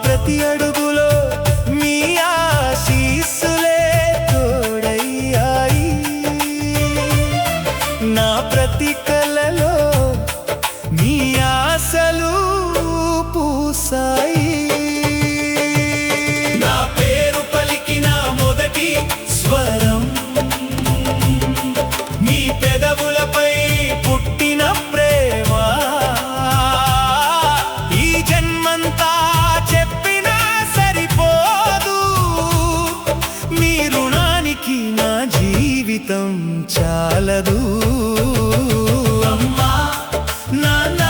ప్రతి అడుగులో మీ ఆశీస్సులే తోడయ్యాయి. నా ప్రతి కలలో మీ ఆశలు పూసాయి. నా పేరు పలికిన మొదటి స్వరం మీ పెదవులపై పుట్టిన ప్రేమ. ఈ జన్మంతా చెప్పినా సరిపోదు, మీ రుణానికి నా జీవితం చాలదు. అమ్మా నాన్న,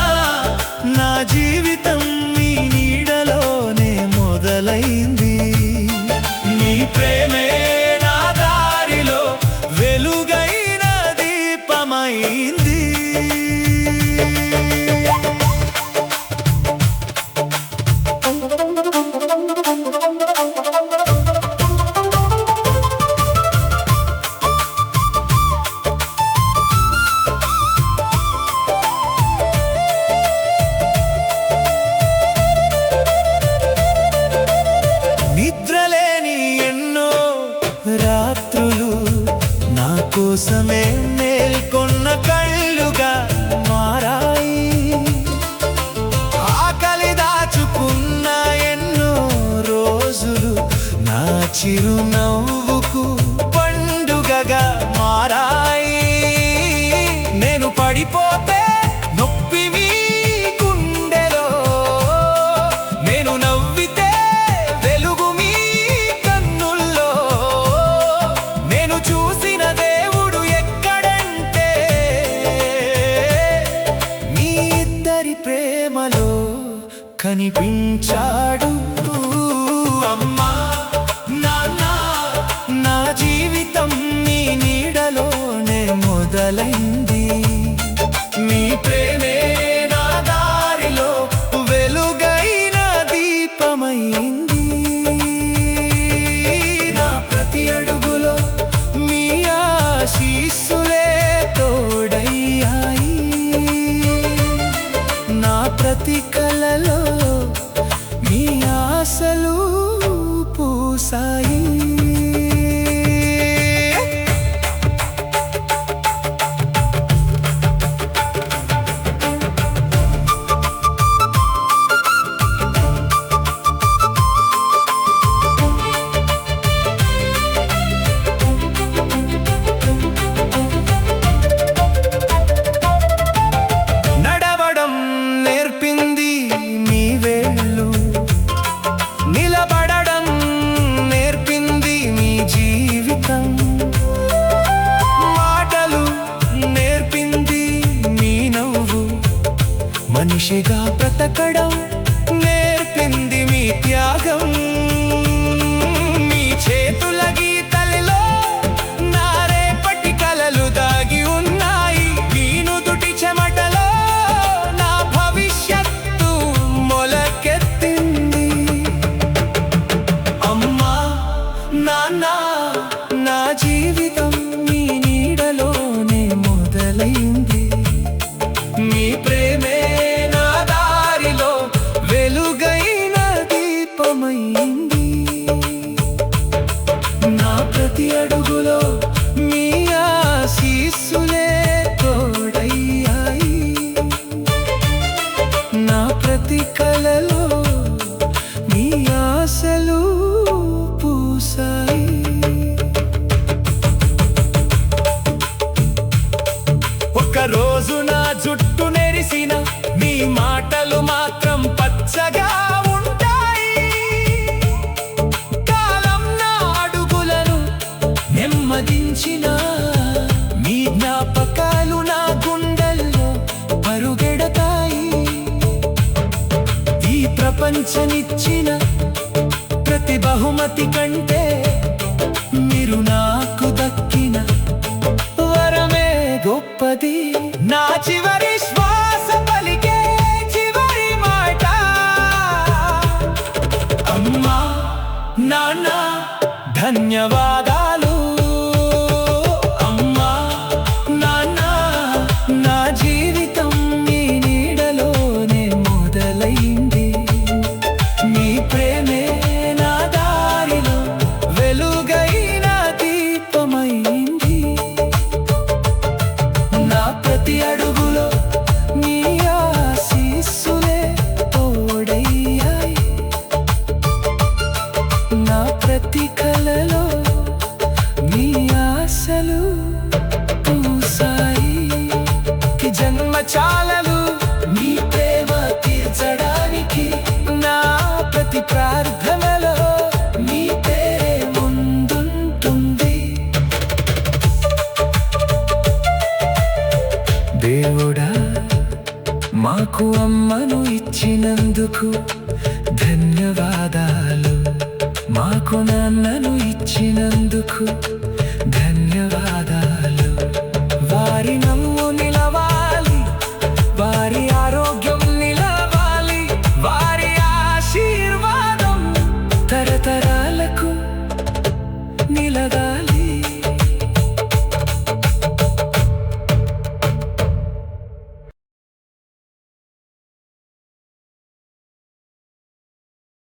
నా జీవితం మీ నీడలోనే మొదలైంది. నీ ప్రేమే నా దారిలో వెలుగైన దీపమైంది. నిద్రలేని ఎన్నో రాత్రులు నా కోసమే మేల్కొన్న కళ్ళుగా మారాయి. ఆకలి దాచుకున్న ఎన్నో రోజులు నా చిరునవ్వుకు పండుగగా మారాయి. నేను పడిపోతే నొప్పి మీ గుండెలో, నేను నవ్వితే వెలుగు మీ కన్నుల్లో. నేను చూసిన దేవుడు ఎక్కడంటే మీ ఇద్దరి ప్రేమలో కనిపించాడు. అమ్మా నాన్న, నా జీవితం మీ నీడలోనే మొదలైంది. మీ ప్రేమే నా దారిలో వెలుగైన దీపమైంది. నా ప్రతి అడుగులో మీ ఆశీస్సులే తోడయ్యాయి. నా ప్రతి కలలో మీ ఆశలు పూసాయి. నడవడం నేర్పింది మీ వేళ్ళు, నిలబడడం నేర్పింది మీ జీవితం. మాటలు నేర్పింది మీ నవ్వు, మనిషిగా బ్రతకడం నేర్పింది మీ త్యాగం. మీ చేతుల గీతలలో నా రేపటి కలలు దాగి ఉన్నాయి. మీ నుదుటి చెమటలో నా భవిష్యత్తు మొలకెత్తింది. అమ్మా నాన్న, నా జీవితం మీ నీడలోనే మొదలైంది. మీ ప్రేమే నా దారిలో వెలుగైన దీపమైంది. నా ప్రతి అడుగులో మీ ఆశీస్సులే తోడయ్యాయి. నా ప్రతి కలలో మీ ఆశలు పూసాయి. ఒక రోజు నా జుట్టు నెరిసిన మీ మాటలు ప్రపంచనిచ్చిన ప్రతి బహుమతి కంటే మీరు నాకు దక్కిన వరమే గొప్పది. నా చివరి శ్వాస పలికే చివరి మాట, అమ్మా నాన్న ధన్యవాదాలు. అమ్మా నాన్న, నా జీవితం మీ నీడలోనే మొదలైంది. మీ ప్రేమే నా దారిలో వెలుగైన దీపమైంది. నా ప్రతి అడుగులో మీ ఆశీస్సులే తోడయ్యాయి. నా ప్రతి కలలో మీ ఆశలు పూసాయి. జన్మ చాలలు మీ ప్రేమ తీర్చడానికి. నా ప్రతి ప్రార్థనలో మీ పేరే ముందుంటుంది. దేవుడా, మాకు అమ్మను ఇచ్చినందుకు ధన్యవాదాలు. మాకు నాన్నను ఇచ్చినందుకు ధన్యవాదాలు. వారి